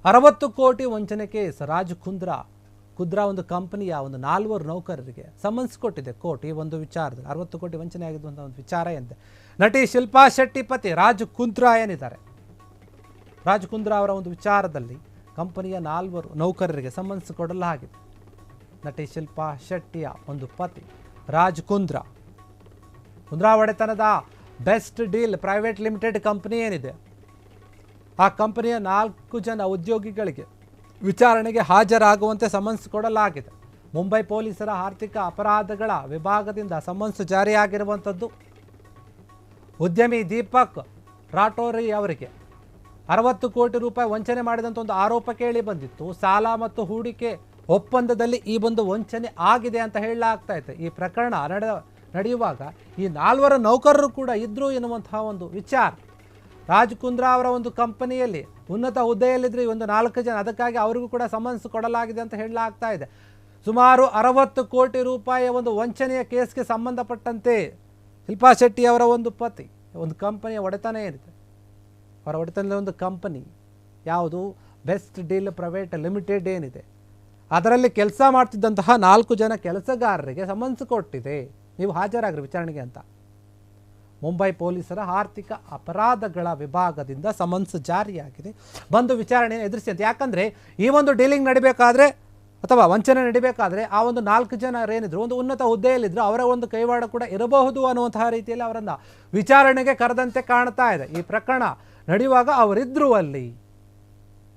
60 ಕೋಟಿ ವಂಚನೆ ಕೇಸ್ ರಾಜ್ ಕುಂದ್ರಾ ಒಂದು ಕಂಪನಿಯ ಒಂದು 4 ನೌಕರರಿಗೆ ಸಮನ್ಸ್ ಕೊಟ್ಟಿದೆ ಕೋರ್ಟ್ ಈ ಒಂದು ವಿಚಾರದಲ್ಲಿ. 60 ಕೋಟಿ ವಂಚನೆ ಆಗಿರುವಂಥ ಒಂದು ವಿಚಾರ ಎಂತೆ. ನಟಿ ಶಿಲ್ಪಾ ಶೆಟ್ಟಿ ಪತಿ ರಾಜ್ ಕುಂದ್ರಾ ಏನಿದ್ದಾರೆ, ರಾಜ್ ಕುಂದ್ರಾ ಅವರ ಒಂದು ವಿಚಾರದಲ್ಲಿ ಕಂಪನಿಯ 4 ನೌಕರರಿಗೆ ಸಮನ್ಸ್ ಕೊಡಲಾಗಿದೆ. ನಟಿ ಶಿಲ್ಪಾ ಶೆಟ್ಟಿಯ ಒಂದು ಪತಿ ರಾಜ್ ಕುಂದ್ರಾ ಒಡೆತನದ best deal private limited company ಏನಿದೆ, ಆ ಕಂಪನಿಯ 4 ಜನ ಉದ್ಯೋಗಿಗಳಿಗೆ ವಿಚಾರಣೆಗೆ ಹಾಜರಾಗುವಂತೆ ಸಮನ್ಸ್ ಕೊಡಲಾಗಿದೆ. ಮುಂಬೈ ಪೊಲೀಸರ ಆರ್ಥಿಕ ಅಪರಾಧಗಳ ವಿಭಾಗದಿಂದ ಸಮನ್ಸ್ ಜಾರಿಯಾಗಿರುವಂಥದ್ದು. ಉದ್ಯಮಿ ದೀಪಕ್ ರಾಠೋರಿ ಅವರಿಗೆ 60 ಕೋಟಿ ರೂಪಾಯಿ ವಂಚನೆ ಮಾಡಿದಂಥ ಒಂದು ಆರೋಪ ಕೇಳಿ ಬಂದಿತ್ತು. ಸಾಲ ಮತ್ತು ಹೂಡಿಕೆ ಒಪ್ಪಂದದಲ್ಲಿ ಈ ಒಂದು ವಂಚನೆ ಆಗಿದೆ ಅಂತ ಹೇಳಲಾಗ್ತಾ ಇದೆ. ಈ ಪ್ರಕರಣ ನಡೆಯುವಾಗ ಈ 4 ನೌಕರರು ಕೂಡ ಇದ್ದರು ಎನ್ನುವಂತಹ ಒಂದು ವಿಚಾರ. ರಾಜ್ ಕುಂದ್ರಾ ಅವರ ಒಂದು ಕಂಪನಿಯಲ್ಲಿ ಉನ್ನತ ಹುದ್ದೆಯಲ್ಲಿದ್ದರೆ ಒಂದು 4 ಜನ, ಅದಕ್ಕಾಗಿ ಅವರಿಗೂ ಕೂಡ ಸಮನ್ಸ್ ಕೊಡಲಾಗಿದೆ ಅಂತ ಹೇಳಲಾಗ್ತಾ ಇದೆ. ಸುಮಾರು 60 ಕೋಟಿ ರೂಪಾಯಿಯ ಒಂದು ವಂಚನೆಯ ಕೇಸ್ಗೆ ಸಂಬಂಧಪಟ್ಟಂತೆ ಶಿಲ್ಪಾ ಶೆಟ್ಟಿ ಅವರ ಒಂದು ಪತಿ ಒಂದು ಕಂಪನಿಯ ಒಡೆತನ ಏನಿದೆ, ಅವರ ಒಡೆತನದ ಒಂದು ಕಂಪನಿ ಯಾವುದು ಬೆಸ್ಟ್ ಡೀಲ್ ಪ್ರೈವೇಟ್ ಲಿಮಿಟೆಡ್ ಏನಿದೆ, ಅದರಲ್ಲಿ ಕೆಲಸ ಮಾಡ್ತಿದ್ದಂತಹ 4 ಜನ ಕೆಲಸಗಾರರಿಗೆ ಸಮನ್ಸ್ ಕೊಟ್ಟಿದೆ, ನೀವು ಹಾಜರಾಗ್ರಿ ವಿಚಾರಣೆಗೆ ಅಂತ. ಮುಂಬೈ ಪೊಲೀಸರ ಆರ್ಥಿಕ ಅಪರಾಧಗಳ ವಿಭಾಗದಿಂದ ಸಮನ್ಸ್ ಜಾರಿಯಾಗಿದೆ. ಬಂದು ವಿಚಾರಣೆಯನ್ನು ಎದುರಿಸಿ ಅಂತ. ಯಾಕಂದರೆ ಈ ಒಂದು ಡೀಲಿಂಗ್ ನಡಿಬೇಕಾದ್ರೆ ಅಥವಾ ವಂಚನೆ ನಡಿಬೇಕಾದ್ರೆ ಆ ಒಂದು 4 ಜನರು ಏನಿದ್ರು ಒಂದು ಉನ್ನತ ಹುದ್ದೆಯಲ್ಲಿದ್ದರು, ಅವರ ಒಂದು ಕೈವಾಡ ಕೂಡ ಇರಬಹುದು ಅನ್ನುವಂತಹ ರೀತಿಯಲ್ಲಿ ಅವರನ್ನು ವಿಚಾರಣೆಗೆ ಕರೆದಂತೆ ಕಾಣ್ತಾ ಇದೆ. ಈ ಪ್ರಕರಣ ನಡೆಯುವಾಗ ಅವರಿದ್ದರು ಅಲ್ಲಿ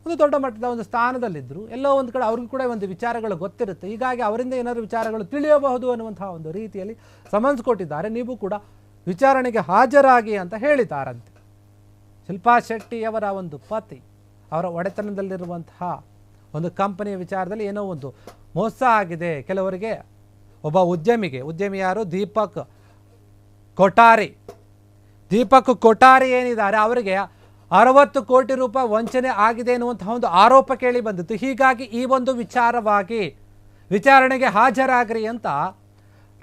ಒಂದು ದೊಡ್ಡ ಮಟ್ಟದ ಒಂದು ಸ್ಥಾನದಲ್ಲಿದ್ದರು, ಎಲ್ಲೋ ಒಂದು ಕಡೆ ಅವ್ರಿಗೂ ಕೂಡ ಒಂದು ವಿಚಾರಗಳು ಗೊತ್ತಿರುತ್ತೆ. ಹೀಗಾಗಿ ಅವರಿಂದ ಏನಾದರೂ ವಿಚಾರಗಳು ತಿಳಿಯಬಹುದು ಅನ್ನುವಂತಹ ಒಂದು ರೀತಿಯಲ್ಲಿ ಸಮನ್ಸ್ ಕೊಟ್ಟಿದ್ದಾರೆ. ನೀವು ಕೂಡ ವಿಚಾರಣೆಗೆ ಹಾಜರಾಗಿ ಅಂತ ಹೇಳಿದ್ದಾರಂತೆ. ಶಿಲ್ಪಾ ಶೆಟ್ಟಿಯವರ ಒಂದು ಪತಿ ಅವರ ಒಡೆತನದಲ್ಲಿರುವಂತಹ ಒಂದು ಕಂಪನಿಯ ವಿಚಾರದಲ್ಲಿ ಏನೋ ಒಂದು ಮೋಸ ಆಗಿದೆ ಕೆಲವರಿಗೆ. ಒಬ್ಬ ಉದ್ಯಮಿ ಯಾರು, ದೀಪಕ್ ಕೊಠಾರಿ ಏನಿದ್ದಾರೆ, ಅವರಿಗೆ 60 ಕೋಟಿ ರೂಪಾಯಿ ವಂಚನೆ ಆಗಿದೆ ಎನ್ನುವಂತಹ ಒಂದು ಆರೋಪ ಕೇಳಿ ಬಂದಿತ್ತು. ಹೀಗಾಗಿ ಈ ಒಂದು ವಿಚಾರವಾಗಿ ವಿಚಾರಣೆಗೆ ಹಾಜರಾಗ್ರಿ ಅಂತ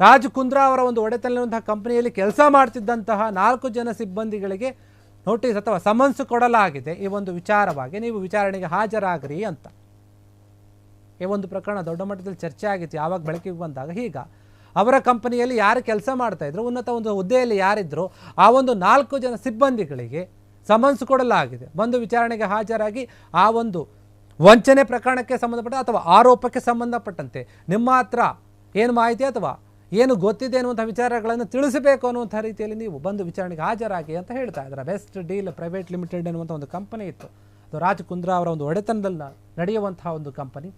ರಾಜ್ ಕುಂದ್ರಾ ಅವರ ಒಂದು ಒಡೆತನಲ್ಲಿರುವಂತಹ ಕಂಪನಿಯಲ್ಲಿ ಕೆಲಸ ಮಾಡ್ತಿದ್ದಂತಹ 4 ಜನ ಸಿಬ್ಬಂದಿಗಳಿಗೆ ನೋಟಿಸ್ ಅಥವಾ ಸಮನ್ಸ್ ಕೊಡಲಾಗಿದೆ. ಈ ಒಂದು ವಿಚಾರವಾಗಿ ನೀವು ವಿಚಾರಣೆಗೆ ಹಾಜರಾಗ್ರಿ ಅಂತ. ಈ ಒಂದು ಪ್ರಕರಣ ದೊಡ್ಡ ಮಟ್ಟದಲ್ಲಿ ಚರ್ಚೆ ಆಗಿತ್ತು ಯಾವಾಗ ಬೆಳಕಿಗೆ ಬಂದಾಗ. ಈಗ ಅವರ ಕಂಪನಿಯಲ್ಲಿ ಯಾರು ಕೆಲಸ ಮಾಡ್ತಾಯಿದ್ರು, ಉನ್ನತ ಒಂದು ಹುದ್ದೆಯಲ್ಲಿ ಯಾರಿದ್ರು, ಆ ಒಂದು 4 ಜನ ಸಿಬ್ಬಂದಿಗಳಿಗೆ ಸಮನ್ಸ್ ಕೊಡಲಾಗಿದೆ. ಬಂದು ವಿಚಾರಣೆಗೆ ಹಾಜರಾಗಿ ಆ ಒಂದು ವಂಚನೆ ಪ್ರಕರಣಕ್ಕೆ ಸಂಬಂಧಪಟ್ಟ ಅಥವಾ ಆರೋಪಕ್ಕೆ ಸಂಬಂಧಪಟ್ಟಂತೆ ನಿಮ್ಮ ಹತ್ರ ಏನು ಮಾಹಿತಿ ಅಥವಾ ಏನು ಗೊತ್ತಿದೆ ಅನ್ನುವಂಥ ವಿಚಾರಗಳನ್ನು ತಿಳಿಸಬೇಕು ಅನ್ನುವಂಥ ರೀತಿಯಲ್ಲಿ ನೀವು ಬಂದು ವಿಚಾರಣೆಗೆ ಹಾಜರಾಗಿ ಅಂತ ಹೇಳ್ತಾ ಇದ್ದಾರೆ. ಬೆಸ್ಟ್ ಡೀಲ್ ಪ್ರೈವೇಟ್ ಲಿಮಿಟೆಡ್ ಎನ್ನುವಂಥ ಒಂದು ಕಂಪನಿ ಇತ್ತು, ಅದು ರಾಜ್ ಕುಂದ್ರಾ ಅವರ ಒಂದು ಒಡೆತನದಲ್ಲಿ ನಡೆಯುವಂತಹ ಒಂದು ಕಂಪನಿ.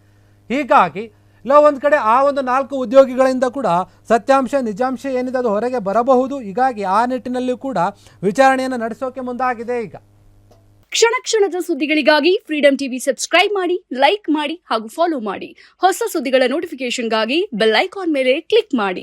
ಹೀಗಾಗಿ ಇಲ್ಲ ಒಂದು ಕಡೆ ಆ ಒಂದು 4 ಉದ್ಯೋಗಿಗಳಿಂದ ಕೂಡ ಸತ್ಯಾಂಶ ನಿಜಾಂಶ ಏನಿದೆ ಅದು ಹೊರಗೆ ಬರಬಹುದು. ಹೀಗಾಗಿ ಆ ನಿಟ್ಟಿನಲ್ಲೂ ಕೂಡ ವಿಚಾರಣೆಯನ್ನು ನಡೆಸೋಕೆ ಮುಂದಾಗಿದೆ. ಈಗ ಕ್ಷಣ ಕ್ಷಣದ ಸುದ್ದಿಗಳಿಗಾಗಿ ಫ್ರೀಡಂ ಟಿವಿ ಸಬ್ಸ್ಕ್ರೈಬ್ ಮಾಡಿ, ಲೈಕ್ ಮಾಡಿ ಹಾಗೂ ಫಾಲೋ ಮಾಡಿ. ಹೊಸ ಸುದ್ದಿಗಳ ನೋಟಿಫಿಕೇಶನ್ಗಾಗಿ ಬೆಲ್ ಐಕಾನ್ ಮೇಲೆ ಕ್ಲಿಕ್ ಮಾಡಿ.